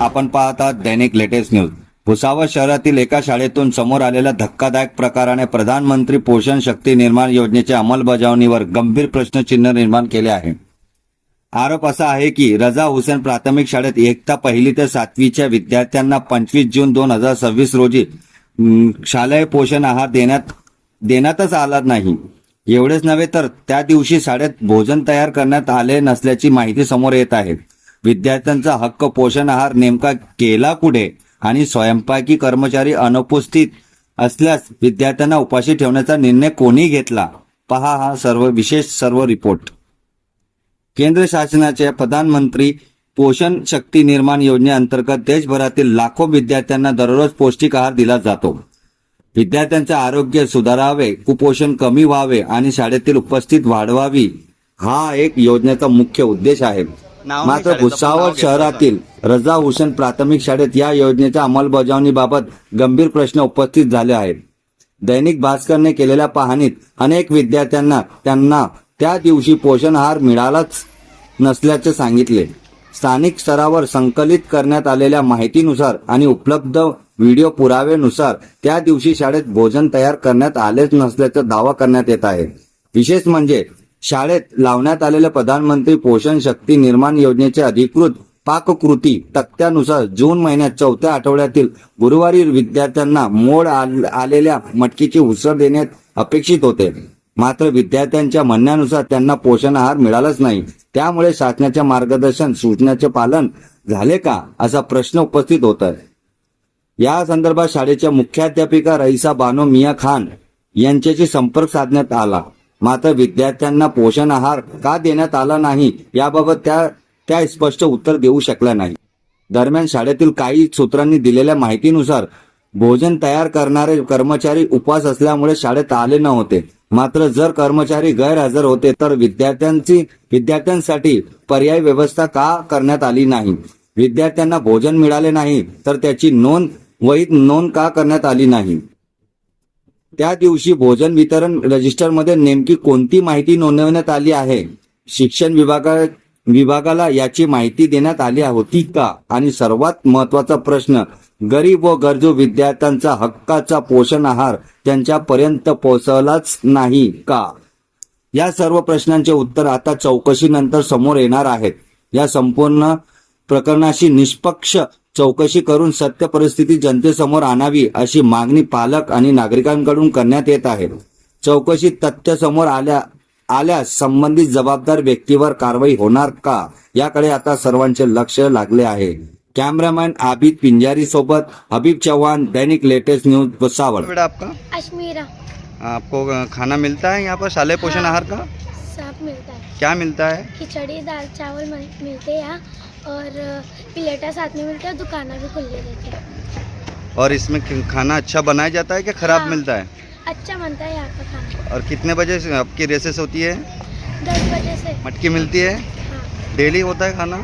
आपण पाहत आहात दैनिक लेटेस्ट न्यूज। भुसावळ शहरातील एका शाळेतून समोर आलेल्या धक्कादायक प्रकाराने प्रधानमंत्री पोषण शक्ती निर्माण योजनेच्या अंमलबजावणीवर गंभीर प्रश्नचिन्ह निर्माण केले आहे। आरोप असा आहे की रजा हुसेन प्राथमिक शाळेत इयत्ता पहिली ते 7वीच्या विद्यार्थ्यांना 25 जून 2026 रोजी शालेय पोषण आहार देण्यातच आला नाही। एवढेच नव्हे तर त्या दिवशी शाळेत भोजन तयार करण्यात आले नसल्याची माहिती समोर येत आहे। विद्यार्थ्यांचा हक्क पोषण आहार नेमका केला कुठे आणि स्वयंपाकी कर्मचारी अनुपस्थित असल्यास विद्यार्थ्यांना उपाशी ठेवण्याचा निर्णय कोणी घेतला? पहा हा विशेष रिपोर्ट। केंद्र शासनाच्या प्रधानमंत्री पोषण शक्ती निर्माण योजनेअंतर्गत देशभरातील लाखो विद्यार्थ्यांना दररोज पौष्टिक आहार दिला जातो। विद्यार्थ्यांचे आरोग्य सुधारावे, कुपोषण कमी व्हावे आणि शाळेतील उपस्थिती वाढवावी हा एक योजनेचा मुख्य उद्देश आहे। मात्र भुसावळ शहरातील रजा हुसेन प्राथमिक शाळेत या योजनेच्या अंमलबजावणीबाबत गंभीर प्रश्न उपस्थित झाले आहेत। दैनिक भास्करने केलेल्या पाहणीत अनेक विद्यार्थ्यांना त्यांना त्या दिवशी पोषण आहार मिळालाच नसल्याचे सांगितले। स्थानिक स्तरावर संकलित करण्यात आलेल्या माहितीनुसार आणि उपलब्ध व्हिडिओ पुराव्यानुसार त्या दिवशी शाळेत भोजन तयार करण्यात आलेच नसल्याचा दावा करण्यात येत आहे। विशेष म्हणजे शाळेत लावण्यात आलेल्या प्रधानमंत्री पोषण शक्ती निर्माण योजनेचे अधिकृत पाककृती तक्त्यानुसार जून महिन्यात 4थ्या आठवड्यातील गुरुवारी विद्यार्थ्यांना मोड आलेल्या मटकीची उसळ देण्यात अपेक्षित होते। मात्र विद्यार्थ्यांच्या म्हणण्यानुसार त्यांना पोषण आहार मिळालाच नाही। त्यामुळे शासनाच्या मार्गदर्शन सूचनाचे पालन झाले का असा प्रश्न उपस्थित होत आहे। या संदर्भात शाळेच्या मुख्याध्यापिका रईसा बानो मिया खान यांच्याशी संपर्क साधण्यात आला। मात्र विद्यार्थ्यांना पोषण आहार का देण्यात आला नाही याबाबत त्या स्पष्ट उत्तर देऊ शकल्या नाही। दरम्यान शाळेतील काही सूत्रांनी दिलेल्या माहितीनुसार भोजन तयार करणारे कर्मचारी उपवास असल्यामुळे शाळेत आले नव्हते। मात्र जर कर्मचारी गैरहजर होते तर विद्यार्थ्यांसाठी पर्यायी व्यवस्था का करण्यात आली नाही? विद्यार्थ्यांना भोजन मिळाले नाही तर त्याची वहीत नोंद का करण्यात आली नाही? त्या दिवशी भोजन वितरण रजिस्टरमध्ये नेमकी कोणती माहिती नोंदवण्यात आली आहे? शिक्षण विभागाला याची माहिती देण्यात आली होती का? आणि सर्वात महत्त्वाचा प्रश्न, गरीब व गरजू विद्यार्थ्यांचा हक्काचा पोषण आहार त्यांच्यापर्यंत पोहोचलाच नाही का? या सर्व प्रश्नांचे उत्तर आता चौकशीनंतर समोर येणार आहेत। या संपूर्ण प्रकरणाची निष्पक्ष चौकशी करून सत्य परिस्थिती जनतेसमोर आणावी अशी मागणी पालक आणि नागरिकांकडून करण्यात येत आहे। चौकशीत तथ्य समोर आल्यास संबंधित जबाबदार व्यक्तीवर कारवाई होणार का याकडे आता सर्वांचे लक्ष लागले आहे। कैमरामैन आबिद पिंजारी सोबत हबीब चौहान, दैनिक लेटेस्ट न्यूज भुसावल। बेटा आपका अश्मीरा। आपको खाना मिलता है यहाँ पर शालेय पोषण आहार का? सब मिलता है। क्या मिलता है? खिचड़ी दाल चावल मिलते हैं यहाँ और प्लेटा साथ में मिलते हैं, दुकानें भी खुली रहती है। और इसमें खाना अच्छा बनाया जाता है कि खराब हाँ, मिलता है? अच्छा बनता है यहाँ का खाना। और कितने बजे से आपकी रेसेस होती है? 10 बजे से। मटकी मिलती है? हाँ। डेली होता है खाना?